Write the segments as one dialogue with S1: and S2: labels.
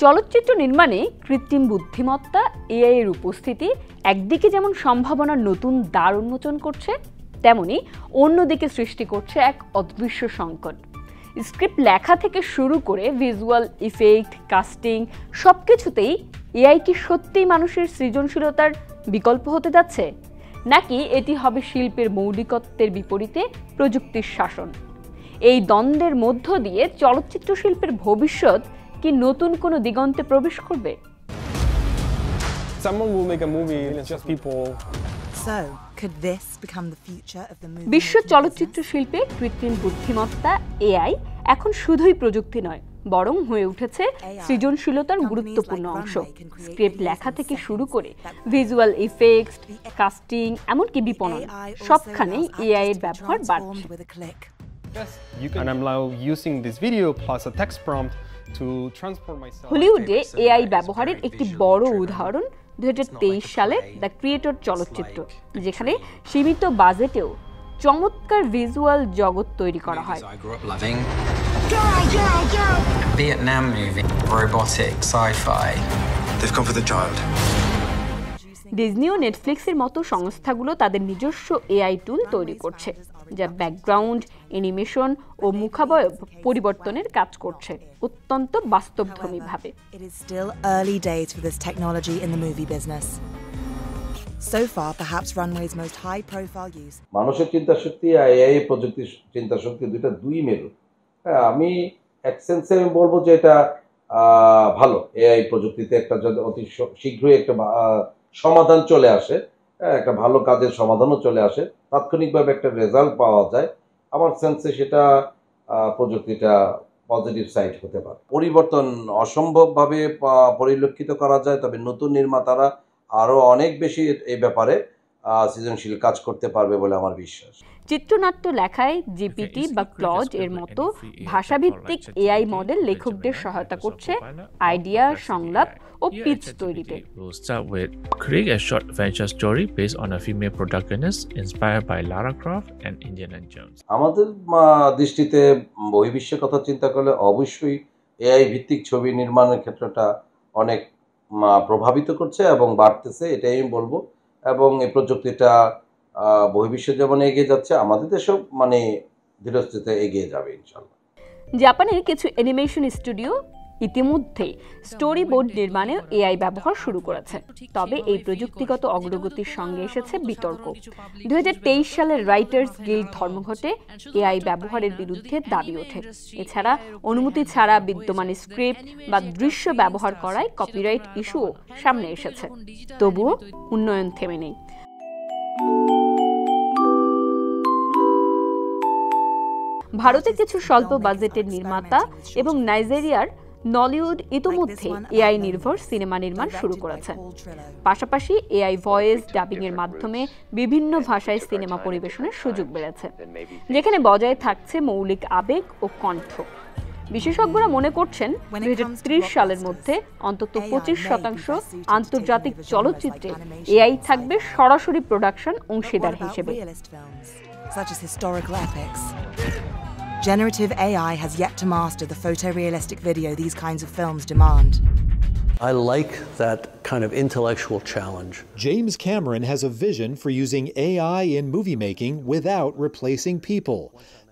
S1: চলচ্চিত্র নির্মাণে কৃত্রিম বুদ্ধিমত্তা এআই এর উপস্থিতি একদিকে যেমন সম্ভাবনার নতুন দ্বার উন্মোচন করছে, তেমনি অন্যদিকে সৃষ্টি করছে এক অদৃশ্য সংকট। স্ক্রিপ্ট লেখা থেকে শুরু করে ভিজুয়াল ইফেক্ট, কাস্টিং সবকিছুতেই এআই কি সত্যিই মানুষের সৃজনশীলতার বিকল্প হতে যাচ্ছে, নাকি এটি হবে শিল্পের মৌলিকত্বের বিপরীতে প্রযুক্তির শাসন? এই দ্বন্দ্বের মধ্য দিয়ে চলচ্চিত্র শিল্পের ভবিষ্যৎ কি নতুন কোনো দিগন্তে প্রবেশ করবে? বিশ্ব চলচ্চিত্র শিল্পে কৃত্রিম বুদ্ধিমত্তা এআই এখন শুধুই প্রযুক্তি নয়, বরং হয়ে উঠেছে সৃজনশীলতার গুরুত্বপূর্ণ অংশ। স্ক্রিপ্ট লেখা থেকে শুরু করে ভিজুয়াল ইফেক্টস, কাস্টিং, এমনকি বিপণন সবখানেই এআই এর ব্যবহার বাড়ছে। হলিউডে এআই ব্যবহারের একটি বড় উদাহরণ 2023 সালের দ্য ক্রিয়েটর চলচ্চিত্র, যেখানে সীমিত বাজেটেও চমৎকার ভিজুয়াল জগৎ তৈরি করা হয়।
S2: Vietnam movie, robotic, sci-fi. They've come for the child.
S1: Disney ও নেটফ্লিক্সের মতো সংস্থাগুলো তাদের নিজস্ব এআই টুল তৈরি করছে, যা ব্যাকগ্রাউন্ড, অ্যানিমেশন ও মুখাবয়ব পরিবর্তনের কাজ করছে অত্যন্ত বাস্তবধর্মীভাবে।
S3: It is still early days for this technology in the movie business. So far, perhaps Runway's most high-profile use.
S4: মানুষের চিন্তাশক্তি আর এআই প্রযুক্তির চিন্তাশক্তি দুই মেরু। হ্যাঁ, আমি এক সেন্সে আমি বলবো যে এটা ভালো। এআই প্রযুক্তিতে একটা যদি অতি শীঘ্রই একটা সমাধান চলে আসে, একটা ভালো কাজের সমাধানও চলে আসে, তাৎক্ষণিকভাবে একটা রেজাল্ট পাওয়া যায়, আমার সেন্সে সেটা প্রযুক্তিটা পজিটিভ সাইড হতে পারে। পরিবর্তন অসম্ভবভাবে পরিলক্ষিত করা যায়, তবে নতুন নির্মাতারা আরও অনেক বেশি এই ব্যাপারে সৃজনশীল কাজ করতে পারবে বলে আমার বিশ্বাস।
S1: চিত্রনাট্য লেখায় জিপিটি বা ক্লজ এর মতো ভাষাভিত্তিক এআই মডেল লেখকদের সহায়তা করছে আইডিয়া, সংলাপ ও পিচ তৈরিতে।
S5: We'll start with create a short adventure story based on a female protagonist inspired by Lara Croft and Indiana Jones.
S4: আমাদের দৃষ্টিতে বহির্বিশ্বের কথা চিন্তা করলে অবশ্যই এআই ভিত্তিক ছবি নির্মাণের ক্ষেত্রটা অনেক প্রভাবিত করছে এবং বাড়তেছে, এটাই আমি বলবো। এবং এই প্রযুক্তিটা বহির্বিশ্বে যেমন এগিয়ে যাচ্ছে, আমাদের দেশেও ধীরস্থিতে এগিয়ে যাবে ইনশাল্লাহ।
S1: জাপানের কিছু অ্যানিমেশন স্টুডিও ইতিমধ্যে স্টোরি বোর্ড নির্মাণে এআই ব্যবহার শুরু করেছে, তবে এই প্রযুক্তিগত অগ্রগতির সঙ্গে এসেছে বিতর্ক। 2023 সালের রাইটার্স গিল্ড ধর্মঘটে এআই ব্যবহারের বিরুদ্ধে দাবি ওঠে। এছাড়া অনুমতি ছাড়া বিদ্যমান স্ক্রিপ্ট বা দৃশ্য ব্যবহার করায় কপিরাইট ইস্যুও সামনে এসেছে। তবুও উন্নয়ন থেমে নেই। ভারতে কিছু স্বল্প বাজেটের নির্মাতা এবং নাইজেরিয়ার নলিউড ইতোমধ্যে এআই নির্ভর সিনেমা নির্মাণ শুরু করেছে। পাশাপাশি এআই ভয়েস ডাবিং এর মাধ্যমে বিভিন্ন ভাষায় সিনেমা পরিবেশনের সুযোগ বেড়েছে, যেখানে বজায় থাকছে মৌলিক আবেগ ও কণ্ঠ। বিশেষজ্ঞরা মনে করছেন 2030 সালের মধ্যে অন্তত 25% আন্তর্জাতিক চলচ্চিত্রে এআই থাকবে সরাসরি প্রোডাকশন অংশীদার হিসেবে।
S3: Generative AI has yet to master the photorealistic video these kinds of films demand.
S6: I like that kind of intellectual challenge.
S7: James Cameron has a vision for using AI in movie making without replacing people.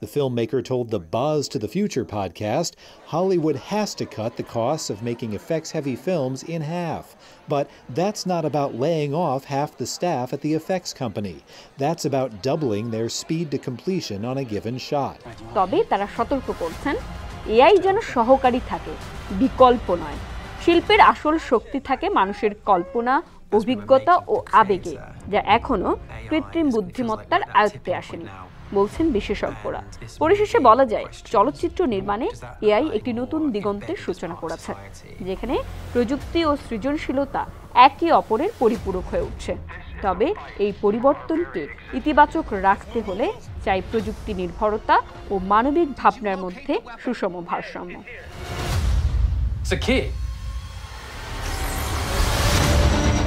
S7: The filmmaker told the Buzz to the Future podcast Hollywood has to cut the costs of making effects-heavy films in half. But that's not about laying off half the staff at the effects company. That's about doubling their speed to completion on a given shot.
S1: তবে তারা সতর্ক করছেন, AI যেন সহকারী থাকে, বিকল্প নয়। শিল্পের আসল শক্তি থাকে মানুষের কল্পনা, অভিজ্ঞতা ও আবেগে, যা এখনো কৃত্রিম বুদ্ধিমত্তার আয়ত্তে আসেনি, বলছেন বিশেষজ্ঞরা। পরিশেষে বলা যায়, চলচ্চিত্র নির্মাণে এআই একটি নতুন দিগন্তের সূচনা করেছে, যেখানে প্রযুক্তি ও সৃজনশীলতা একে অপরের পরিপূরক হয়ে উঠছে। তবে এই পরিবর্তনকে ইতিবাচক রাখতে হলে চাই প্রযুক্তি নির্ভরতা ও মানবিক ভাবনার মধ্যে সুষম ভারসাম্য।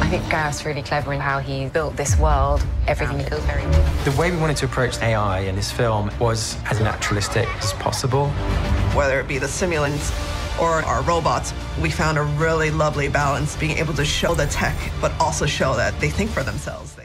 S8: I think Gareth's really clever in how he built this world. Everything feels very real.
S2: The way we wanted to approach AI in this film was as naturalistic as possible.
S9: Whether it be the simulants or our robots, we found a really lovely balance, being able to show the tech, but also show that they think for themselves.